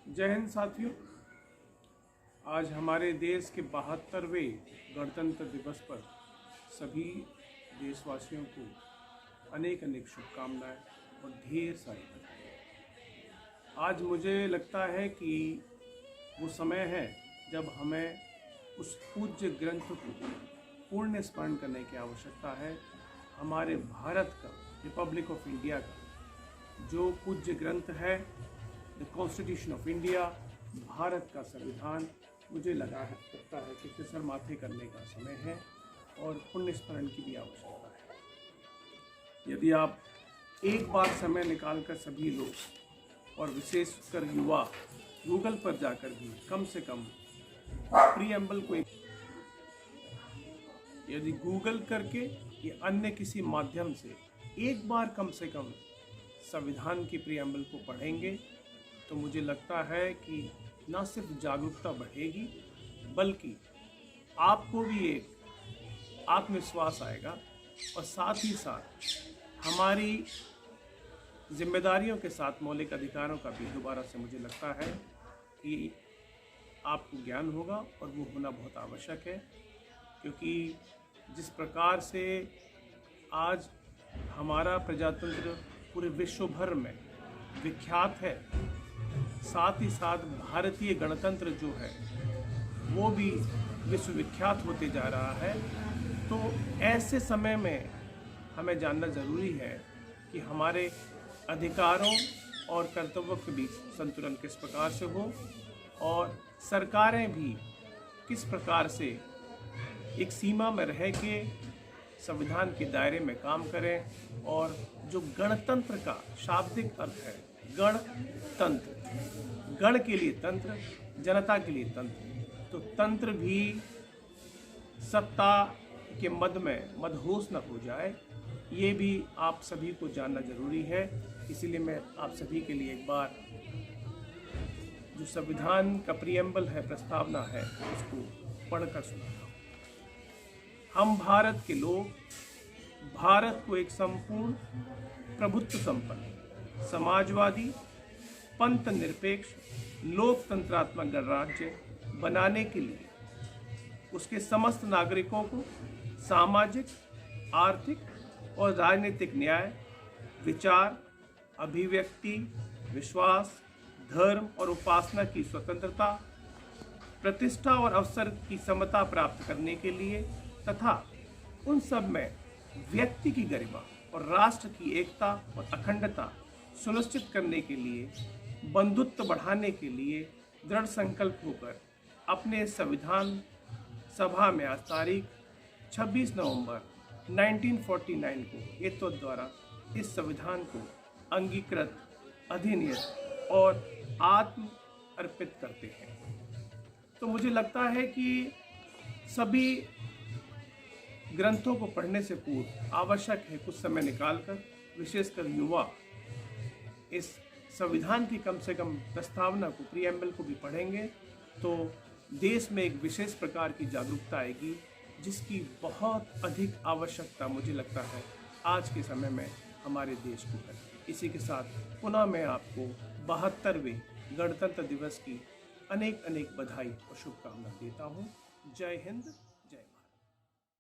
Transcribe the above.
जय हिंद साथियों। आज हमारे देश के 72वें गणतंत्र दिवस पर सभी देशवासियों को अनेक अनेक शुभकामनाएं और ढेर सारी बधाई। आज मुझे लगता है कि वो समय है जब हमें उस पूज्य ग्रंथ को पुण्य स्मरण करने की आवश्यकता है। हमारे भारत का, रिपब्लिक ऑफ इंडिया का जो पूज्य ग्रंथ है, the constitution of India, Bharat का संविधान, मुझे लगता है कि सिर माथे करने का समय है और पुण्य स्मरण की भी आवश्यकता है। यदि आप एक बार समय निकालकर सभी लोग और विशेषकर युवा गूगल पर जाकर भी कम से कम प्रीएम्बल को यदि गूगल करके या अन्य किसी माध्यम से एक बार कम से कम संविधान की प्रीएम्बल को पढ़ेंगे तो मुझे लगता है कि न सिर्फ जागरूकता बढ़ेगी बल्कि आपको भी एक आत्मविश्वास आएगा और साथ ही साथ हमारी जिम्मेदारियों के साथ मौलिक अधिकारों का भी दोबारा से मुझे लगता है कि आपको ज्ञान होगा और वो होना बहुत आवश्यक है। क्योंकि जिस प्रकार से आज हमारा प्रजातंत्र पूरे विश्व भर में विख्यात है, साथ ही साथ भारतीय गणतंत्र जो है वो भी विश्वविख्यात होते जा रहा है। तो ऐसे समय में हमें जानना ज़रूरी है कि हमारे अधिकारों और कर्तव्यों के बीच संतुलन किस प्रकार से हो और सरकारें भी किस प्रकार से एक सीमा में रह के संविधान के दायरे में काम करें। और जो गणतंत्र का शाब्दिक अर्थ है, गणतंत्र, गण के लिए तंत्र, जनता के लिए तंत्र, तो तंत्र भी सत्ता के मद में मदहोश न हो जाए, ये भी आप सभी को जानना जरूरी है। इसीलिए मैं आप सभी के लिए एक बार जो संविधान का प्रीएम्बल है, प्रस्तावना है, उसको पढ़कर सुनाता हूँ। हम भारत के लोग भारत को एक संपूर्ण प्रभुत्व संपन्न समाजवादी पंथ निरपेक्ष लोकतंत्रात्मक गणराज्य बनाने के लिए उसके समस्त नागरिकों को सामाजिक, आर्थिक और राजनीतिक न्याय, विचार, अभिव्यक्ति, विश्वास, धर्म और उपासना की स्वतंत्रता, प्रतिष्ठा और अवसर की समता प्राप्त करने के लिए तथा उन सब में व्यक्ति की गरिमा और राष्ट्र की एकता और अखंडता सुनिश्चित करने के लिए बंधुत्व बढ़ाने के लिए दृढ़ संकल्प होकर अपने संविधान सभा में आज तारीख 26 नवंबर 1949 को एतद द्वारा इस संविधान को अंगीकृत, अधिनियत और आत्म अर्पित करते हैं। तो मुझे लगता है कि सभी ग्रंथों को पढ़ने से पूर्व आवश्यक है कुछ समय निकालकर, विशेषकर युवा, इस संविधान की कम से कम प्रस्तावना को, प्रीएम्बल को भी पढ़ेंगे तो देश में एक विशेष प्रकार की जागरूकता आएगी जिसकी बहुत अधिक आवश्यकता मुझे लगता है आज के समय में हमारे देश को है। इसी के साथ पुनः मैं आपको 72वें गणतंत्र दिवस की अनेक अनेक बधाई और शुभकामनाएं देता हूँ। जय हिंद।